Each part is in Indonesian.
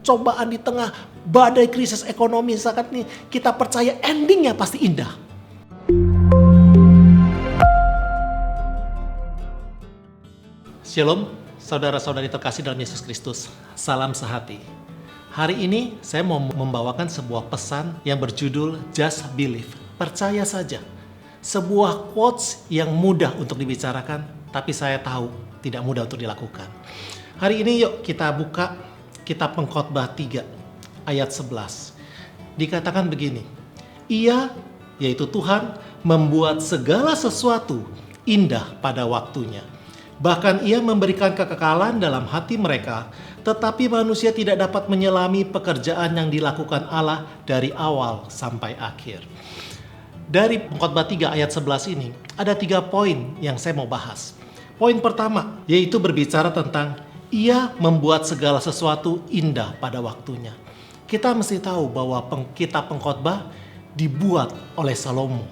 cobaan, di tengah badai krisis ekonomi saat ini, kita percaya endingnya pasti indah. Shalom, saudara-saudari terkasih dalam Yesus Kristus. Salam sehati. Hari ini saya mau membawakan sebuah pesan yang berjudul Just Believe. Percaya saja. Sebuah quotes yang mudah untuk dibicarakan, tapi saya tahu tidak mudah untuk dilakukan. Hari ini yuk kita buka kitab Pengkhotbah 3 ayat 11. Dikatakan begini, Ia, yaitu Tuhan, membuat segala sesuatu indah pada waktunya. Bahkan Ia memberikan kekekalan dalam hati mereka, tetapi manusia tidak dapat menyelami pekerjaan yang dilakukan Allah dari awal sampai akhir. Dari Pengkhotbah 3 ayat 11 ini, ada 3 poin yang saya mau bahas. Poin pertama, yaitu berbicara tentang Ia membuat segala sesuatu indah pada waktunya. Kita mesti tahu bahwa kitab Pengkhotbah dibuat oleh Salomo.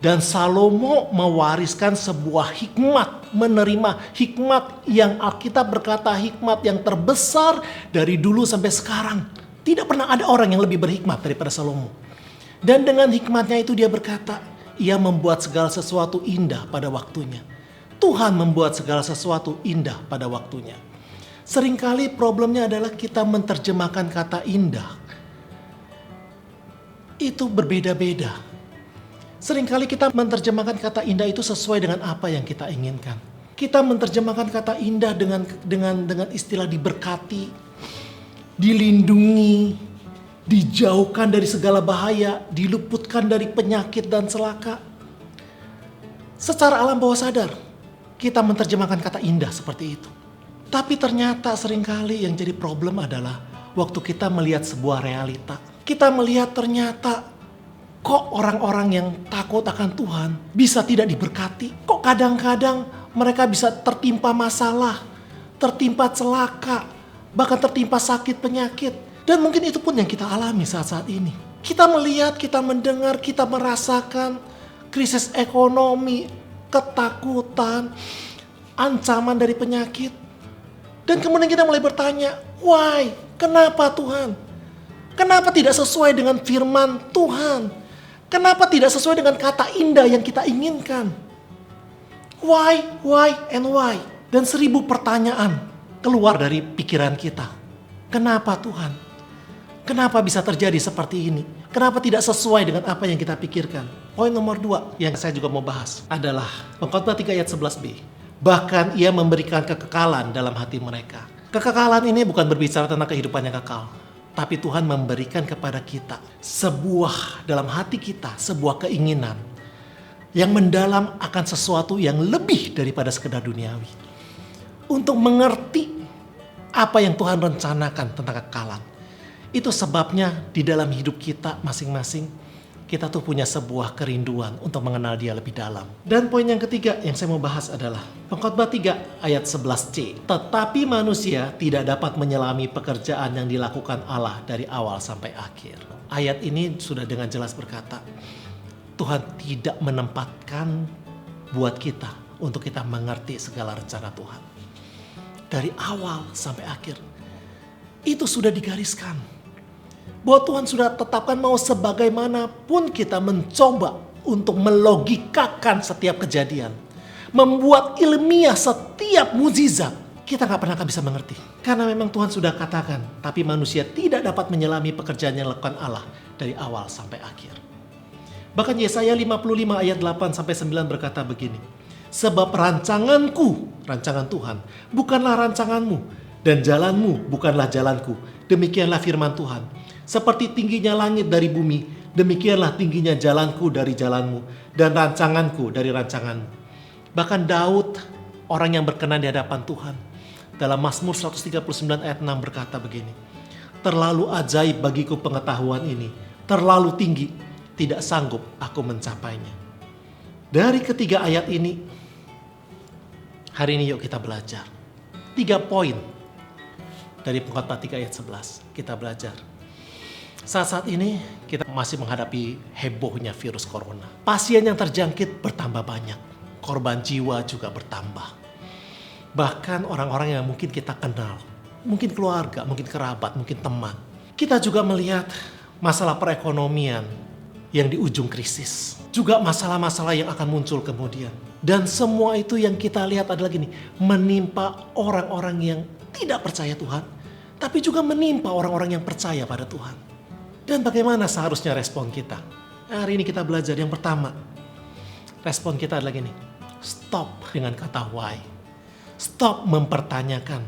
Dan Salomo mewariskan sebuah hikmat, menerima hikmat yang Alkitab berkata hikmat yang terbesar dari dulu sampai sekarang. Tidak pernah ada orang yang lebih berhikmat daripada Salomo. Dan dengan hikmatnya itu dia berkata, Ia membuat segala sesuatu indah pada waktunya. Tuhan membuat segala sesuatu indah pada waktunya. Seringkali problemnya adalah kita menerjemahkan kata indah. Itu berbeda-beda. Seringkali kita menerjemahkan kata indah itu sesuai dengan apa yang kita inginkan. Kita menerjemahkan kata indah dengan istilah diberkati, dilindungi, dijauhkan dari segala bahaya, diluputkan dari penyakit dan celaka. Secara alam bawah sadar, kita menerjemahkan kata indah seperti itu. Tapi ternyata seringkali yang jadi problem adalah waktu kita melihat sebuah realita. Kita melihat ternyata kok orang-orang yang takut akan Tuhan bisa tidak diberkati. Kok kadang-kadang mereka bisa tertimpa masalah, tertimpa celaka, bahkan tertimpa sakit penyakit. Dan mungkin itu pun yang kita alami saat-saat ini. Kita melihat, kita mendengar, kita merasakan krisis ekonomi, ketakutan, ancaman dari penyakit. Dan kemudian kita mulai bertanya, why? Kenapa Tuhan? Kenapa tidak sesuai dengan firman Tuhan? Kenapa tidak sesuai dengan kata indah yang kita inginkan? Why, and why? Dan 1000 pertanyaan keluar dari pikiran kita. Kenapa Tuhan? Kenapa bisa terjadi seperti ini? Kenapa tidak sesuai dengan apa yang kita pikirkan? Poin nomor 2 yang saya juga mau bahas adalah Pengkhotbah 3 ayat 11b. Bahkan Ia memberikan kekekalan dalam hati mereka. Kekekalan ini bukan berbicara tentang kehidupan yang kekal. Tapi Tuhan memberikan kepada kita dalam hati kita, sebuah keinginan yang mendalam akan sesuatu yang lebih daripada sekedar duniawi. Untuk mengerti apa yang Tuhan rencanakan tentang kekekalan. Itu sebabnya di dalam hidup kita masing-masing, kita tuh punya sebuah kerinduan untuk mengenal Dia lebih dalam. Dan poin yang ketiga yang saya mau bahas adalah Pengkhotbah 3 ayat 11c. Tetapi manusia tidak dapat menyelami pekerjaan yang dilakukan Allah dari awal sampai akhir. Ayat ini sudah dengan jelas berkata, Tuhan tidak menempatkan buat kita untuk kita mengerti segala rencana Tuhan. Dari awal sampai akhir. Itu sudah digariskan. Bahwa Tuhan sudah tetapkan mau sebagaimanapun kita mencoba untuk melogikakan setiap kejadian. Membuat ilmiah setiap mukjizat. Kita gak pernah bisa mengerti. Karena memang Tuhan sudah katakan. Tapi manusia tidak dapat menyelami pekerjaan yang dilakukan Allah dari awal sampai akhir. Bahkan Yesaya 55 ayat 8-9 berkata begini. Sebab rancanganku, rancangan Tuhan, bukanlah rancanganmu. Dan jalanmu bukanlah jalanku. Demikianlah firman Tuhan. Seperti tingginya langit dari bumi, demikianlah tingginya jalanku dari jalanmu, dan rancanganku dari rancanganmu. Bahkan Daud, orang yang berkenan di hadapan Tuhan, dalam Mazmur 139 ayat 6 berkata begini, terlalu ajaib bagiku pengetahuan ini, terlalu tinggi, tidak sanggup aku mencapainya. Dari ketiga ayat ini, hari ini yuk kita belajar. 3 poin dari Pengkhotbah 3 ayat 11, kita belajar. Saat-saat ini kita masih menghadapi hebohnya virus corona. Pasien yang terjangkit bertambah banyak. Korban jiwa juga bertambah. Bahkan orang-orang yang mungkin kita kenal mungkin keluarga, mungkin kerabat, mungkin teman. Kita juga melihat masalah perekonomian yang di ujung krisis. Juga masalah-masalah yang akan muncul kemudian. Dan semua itu yang kita lihat adalah gini, menimpa orang-orang yang tidak percaya Tuhan, tapi juga menimpa orang-orang yang percaya pada Tuhan. Dan bagaimana seharusnya respon kita? Hari ini kita belajar yang pertama, respon kita adalah gini, stop dengan kata why. Stop mempertanyakan,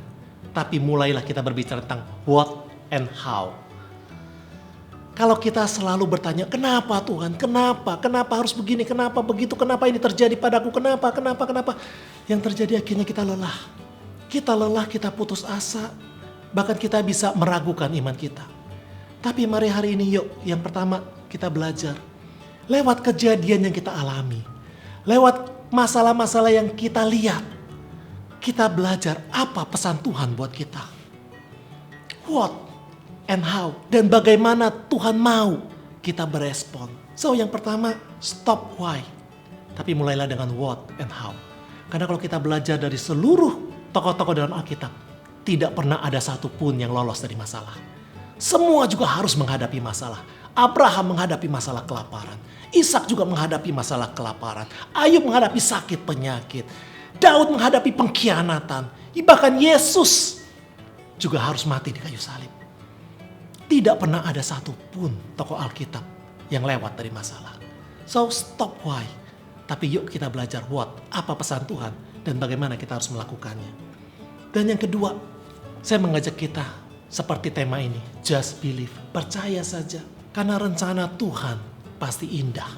tapi mulailah kita berbicara tentang what and how. Kalau kita selalu bertanya, kenapa Tuhan, kenapa harus begini, kenapa begitu, kenapa ini terjadi padaku, kenapa. Yang terjadi akhirnya kita lelah. Kita lelah, kita putus asa, bahkan kita bisa meragukan iman kita. Tapi mari hari ini yuk, yang pertama kita belajar. Lewat kejadian yang kita alami, lewat masalah-masalah yang kita lihat, kita belajar apa pesan Tuhan buat kita. What and how, dan bagaimana Tuhan mau kita berespon. So yang pertama, stop why, tapi mulailah dengan what and how. Karena kalau kita belajar dari seluruh tokoh-tokoh dalam Alkitab, tidak pernah ada satupun yang lolos dari masalah. Semua juga harus menghadapi masalah. Abraham menghadapi masalah kelaparan, Ishak juga menghadapi masalah kelaparan, Ayub menghadapi sakit penyakit, Daud menghadapi pengkhianatan, bahkan Yesus juga harus mati di kayu salib. Tidak pernah ada satupun tokoh Alkitab yang lewat dari masalah. So stop why, tapi yuk kita belajar what, apa pesan Tuhan dan bagaimana kita harus melakukannya. Dan yang kedua, saya mengajak kita seperti tema ini, just believe, percaya saja. Karena rencana Tuhan pasti indah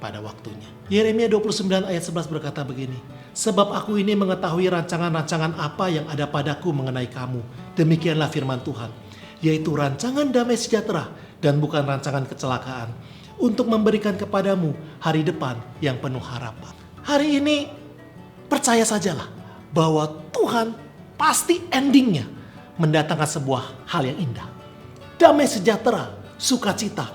pada waktunya. Yeremia 29 ayat 11 berkata begini, sebab aku ini mengetahui rancangan-rancangan apa yang ada padaku mengenai kamu. Demikianlah firman Tuhan, yaitu rancangan damai sejahtera dan bukan rancangan kecelakaan, untuk memberikan kepadamu hari depan yang penuh harapan. Hari ini percaya sajalah bahwa Tuhan pasti endingnya mendatangkan sebuah hal yang indah. Damai sejahtera, sukacita,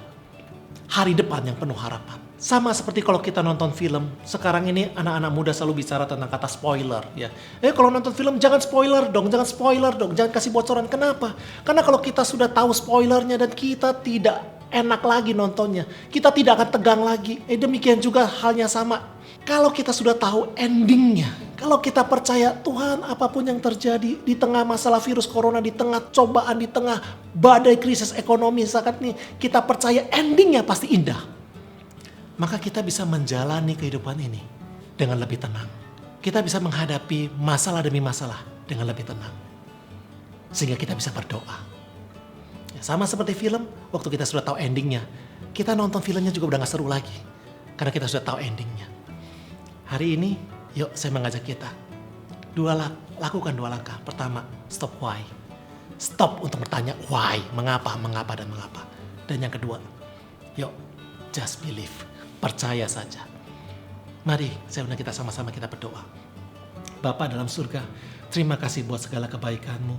hari depan yang penuh harapan. Sama seperti kalau kita nonton film, sekarang ini anak-anak muda selalu bicara tentang kata spoiler. Ya, kalau nonton film jangan spoiler dong, jangan kasih bocoran. Kenapa? Karena kalau kita sudah tahu spoilernya dan kita tidak enak lagi nontonnya, kita tidak akan tegang lagi. Demikian juga halnya sama. Kalau kita sudah tahu endingnya, kalau kita percaya Tuhan apapun yang terjadi di tengah masalah virus corona, di tengah cobaan, di tengah badai krisis ekonomi saat ini, kita percaya endingnya pasti indah. Maka kita bisa menjalani kehidupan ini dengan lebih tenang. Kita bisa menghadapi masalah demi masalah dengan lebih tenang. Sehingga kita bisa berdoa. Ya, sama seperti film, waktu kita sudah tahu endingnya, kita nonton filmnya juga udah gak seru lagi. Karena kita sudah tahu endingnya. Hari ini, yuk saya mengajak kita. Lakukan dua langkah. Pertama, stop why. Stop untuk bertanya why, mengapa. Dan yang kedua, yuk just believe. Percaya saja. Mari saya undang kita sama-sama kita berdoa. Bapa dalam surga, terima kasih buat segala kebaikan-Mu.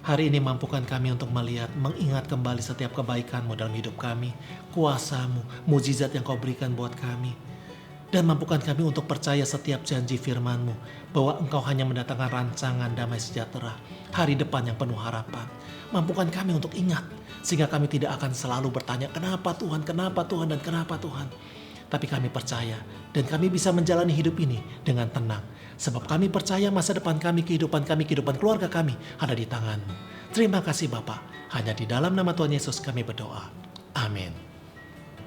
Hari ini mampukan kami untuk melihat, mengingat kembali setiap kebaikan-Mu dalam hidup kami. Kuasa-Mu, mujizat yang Kau berikan buat kami. Dan mampukan kami untuk percaya setiap janji firman-Mu. Bahwa Engkau hanya mendatangkan rancangan damai sejahtera. Hari depan yang penuh harapan. Mampukan kami untuk ingat. Sehingga kami tidak akan selalu bertanya, kenapa Tuhan, dan kenapa Tuhan. Tapi kami percaya dan kami bisa menjalani hidup ini dengan tenang. Sebab kami percaya masa depan kami, kehidupan keluarga kami ada di tangan-Mu. Terima kasih Bapa. Hanya di dalam nama Tuhan Yesus kami berdoa. Amin.